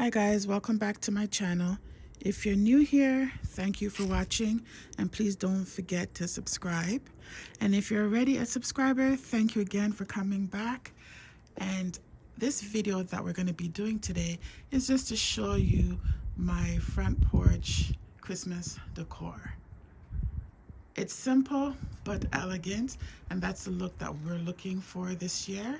Hi guys, welcome back to my channel. If you're new here, thank you for watching, and please don't forget to subscribe. And if you're already a subscriber, thank you again for coming back. And this video that we're going to be doing today is just to show you my front porch Christmas decor. It's simple but elegant, and that's the look that we're looking for this year.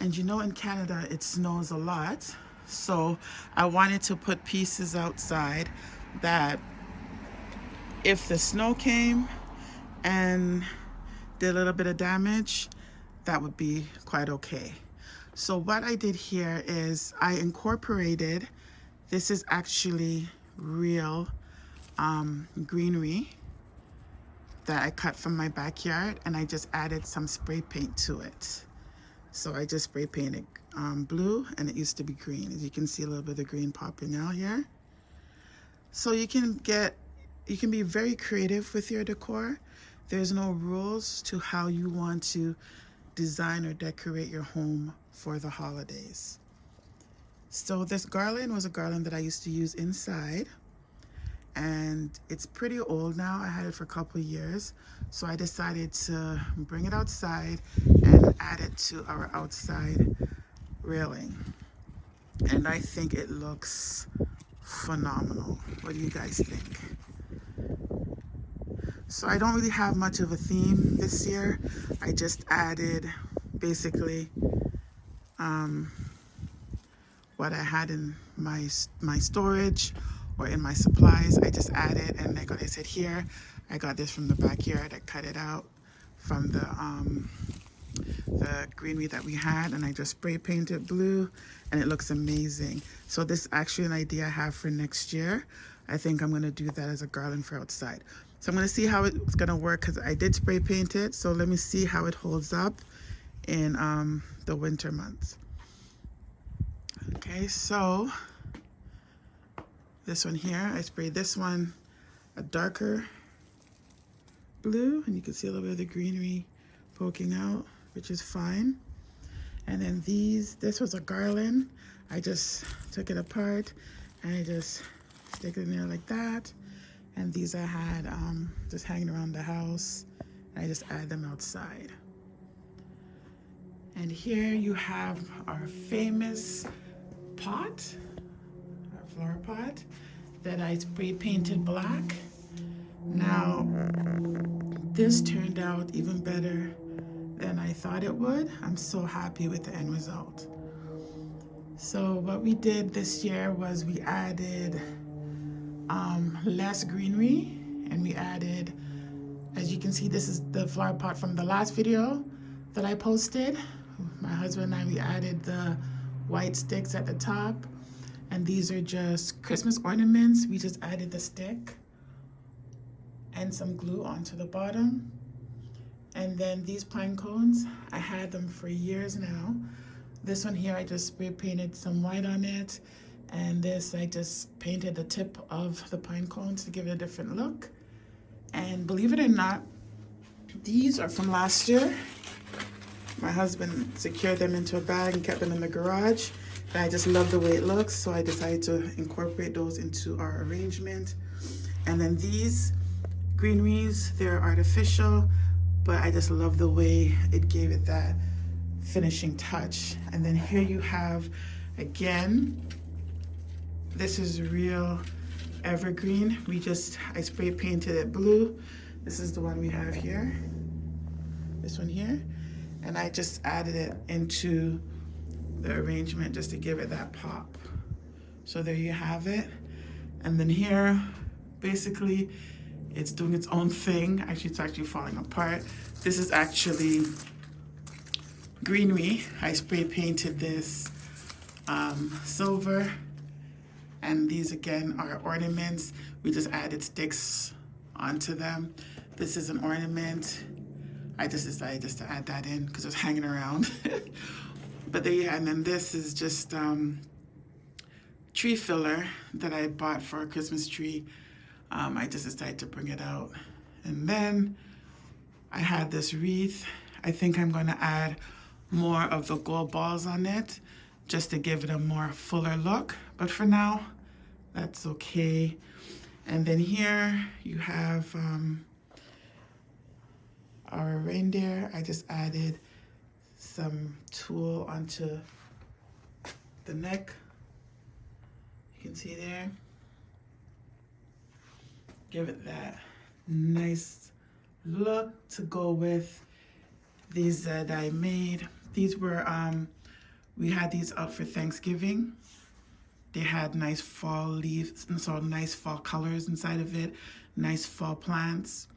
And you know, in Canada it snows a lot, so I wanted to put pieces outside that if the snow came and did a little bit of damage, that would be quite okay. So what I did here is I incorporated, this is actually real greenery that I cut from my backyard, and I just added some spray paint to it. So I just spray painted blue, and it used to be green. As you can see, a little bit of the green popping out here. So you can be very creative with your decor. There's no rules to how you want to design or decorate your home for the holidays. So this garland was a garland that I used to use inside, and it's pretty old now. I had it for a couple of years, so I decided to bring it outside and add it to our outside railing. And I think it looks phenomenal. What do you guys think? So I don't really have much of a theme this year. I just added basically what I had in my storage or in my supplies. I just added, and like I said here, I got this from the backyard. I cut it out from the greenery that we had, and I just spray painted blue, and it looks amazing. So this is actually an idea I have for next year. I think I'm going to do that as a garland for outside. So I'm going to see how it's going to work, because I did spray paint it. So let me see how it holds up in the winter months. Okay, so this one here, I sprayed this one a darker blue, and you can see a little bit of the greenery poking out, which is fine. And then this was a garland. I just took it apart and I just stick it in there like that. And these I had just hanging around the house. I just add them outside. And here you have our famous pot, our flower pot that I spray painted black. Now, this turned out even better than I thought it would. I'm so happy with the end result. So what we did this year was we added less greenery, and we added, as you can see, this is the flower pot from the last video that I posted. My husband and I, we added the white sticks at the top, and these are just Christmas ornaments. We just added the stick and some glue onto the bottom. And then these pine cones, I had them for years now. This one here, I just spray painted some white on it. And this, I just painted the tip of the pine cones to give it a different look. And believe it or not, these are from last year. My husband secured them into a bag and kept them in the garage. And I just love the way it looks, so I decided to incorporate those into our arrangement. And then these greeneries, they're artificial, but I just love the way it gave it that finishing touch. And then here you have, again, this is real evergreen. I spray painted it blue. This is the one we have here, this one here. And I just added it into the arrangement just to give it that pop. So there you have it. And then here, basically, it's doing its own thing. Actually, it's actually falling apart. This is actually greenery. I spray painted this silver. And these again are ornaments. We just added sticks onto them. This is an ornament. I just decided just to add that in because it was hanging around. But there you have, and then this is just tree filler that I bought for a Christmas tree. I just decided to bring it out. And then I had this wreath. I think I'm going to add more of the gold balls on it just to give it a more fuller look. But for now, that's okay. And then here you have our reindeer. I just added some tulle onto the neck. You can see there. Give it that nice look to go with these that I made. These were, we had these out for Thanksgiving. They had nice fall leaves, so nice fall colors inside of it, nice fall plants.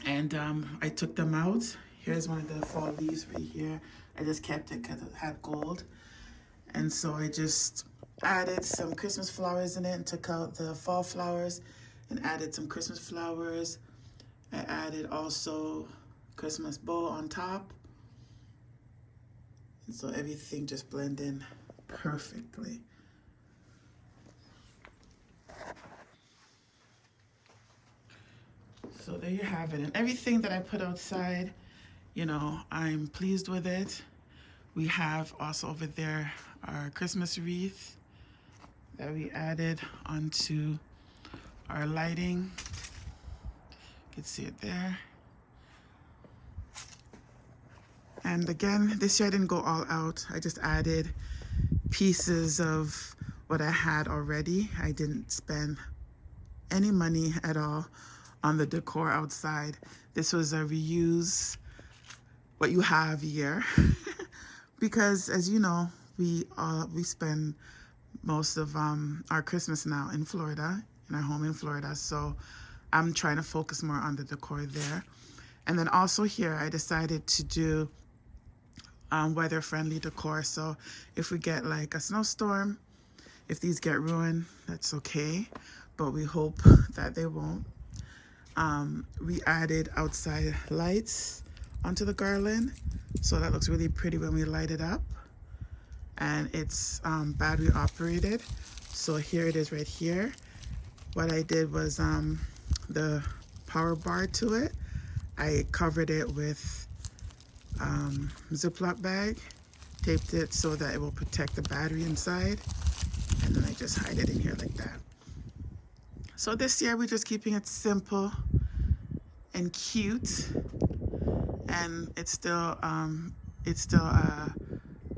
And I took them out. Here's one of the fall leaves right here. I just kept it because it had gold. And so I just added some Christmas flowers in it and took out the fall flowers and added some Christmas flowers. I added also Christmas bow on top. And so everything just blended in perfectly. So there you have it. And everything that I put outside, you know, I'm pleased with it. We have also over there our Christmas wreath that we added onto our lighting. You can see it there. And again, this year I didn't go all out. I just added pieces of what I had already. I didn't spend any money at all on the decor outside. This was a reuse what you have year because as you know, we spend most of our Christmas now in Florida, in our home in Florida. So I'm trying to focus more on the decor there. And then also here, I decided to do weather-friendly decor. So if we get like a snowstorm, if these get ruined, that's okay. But we hope that they won't. We added outside lights onto the garland. So that looks really pretty when we light it up. And it's battery operated. So here it is right here. What I did was the power bar to it, I covered it with Ziploc bag, taped it so that it will protect the battery inside. And then I just hide it in here like that. So this year we're just keeping it simple and cute. And it's still a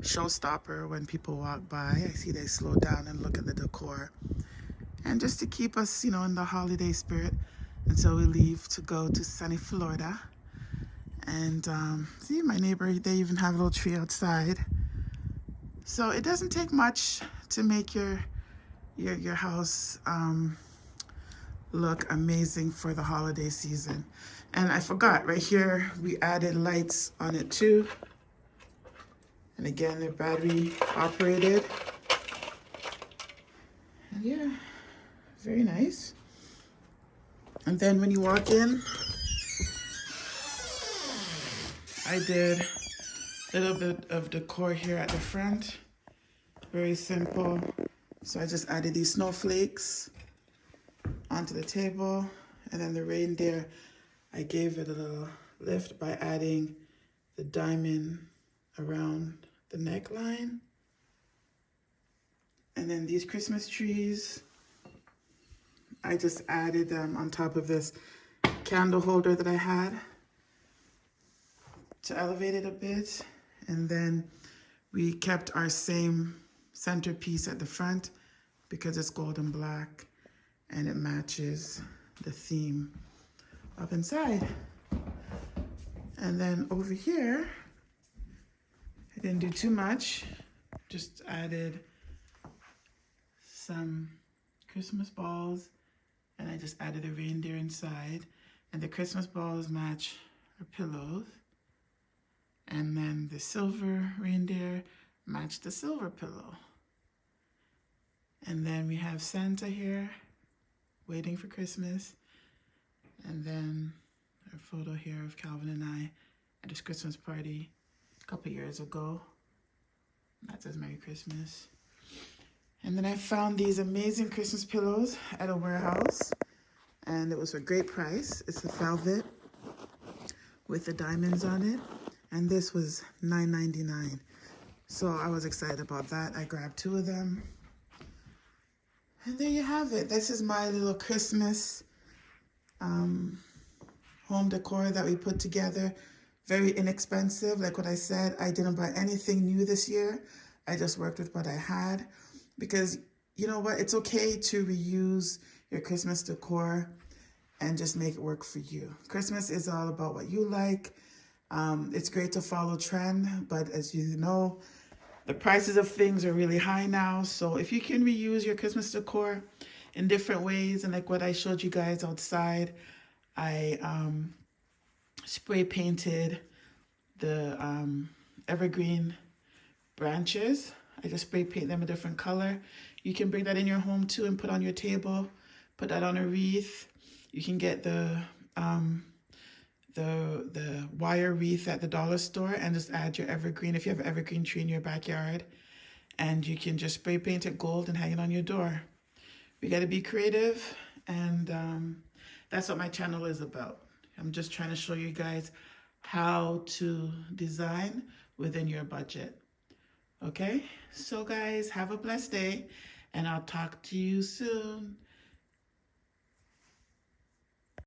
showstopper when people walk by. I see they slow down and look at the decor. And just to keep us, you know, in the holiday spirit until we leave to go to sunny Florida. And see, my neighbor, they even have a little tree outside. So it doesn't take much to make your house look amazing for the holiday season. And I forgot, right here, we added lights on it too. And again, they're battery operated. And yeah, very nice. And then when you walk in, I did a little bit of decor here at the front. Very simple. So I just added these snowflakes onto the table. And then the reindeer, I gave it a little lift by adding the diamond around the neckline. And then these Christmas trees, I just added them on top of this candle holder that I had to elevate it a bit. And then we kept our same centerpiece at the front because it's gold and black and it matches the theme up inside. And then over here, I didn't do too much, just added some Christmas balls and I just added a reindeer inside. And the Christmas balls match our pillows. And then the silver reindeer matched the silver pillow. And then we have Santa here waiting for Christmas. And then a photo here of Calvin and I at his Christmas party a couple years ago. That says Merry Christmas. And then I found these amazing Christmas pillows at a warehouse. And it was a great price. It's a velvet with the diamonds on it. And this was $9.99. So I was excited about that. I grabbed 2 of them. And there you have it. This is my little Christmas home decor that we put together. Very inexpensive. Like what I said, I didn't buy anything new this year. I just worked with what I had, because you know what? It's okay to reuse your Christmas decor and just make it work for you. Christmas is all about what you like. It's great to follow trend, but as you know, the prices of things are really high now. So if you can reuse your Christmas decor in different ways, and like what I showed you guys outside, I spray painted the evergreen branches. I just spray paint them a different color. You can bring that in your home too and put on your table. Put that on a wreath. You can get the wire wreath at the dollar store and just add your evergreen if you have an evergreen tree in your backyard. And you can just spray paint it gold and hang it on your door. We got to be creative, and that's what my channel is about. I'm just trying to show you guys how to design within your budget. Okay, so guys, have a blessed day, and I'll talk to you soon.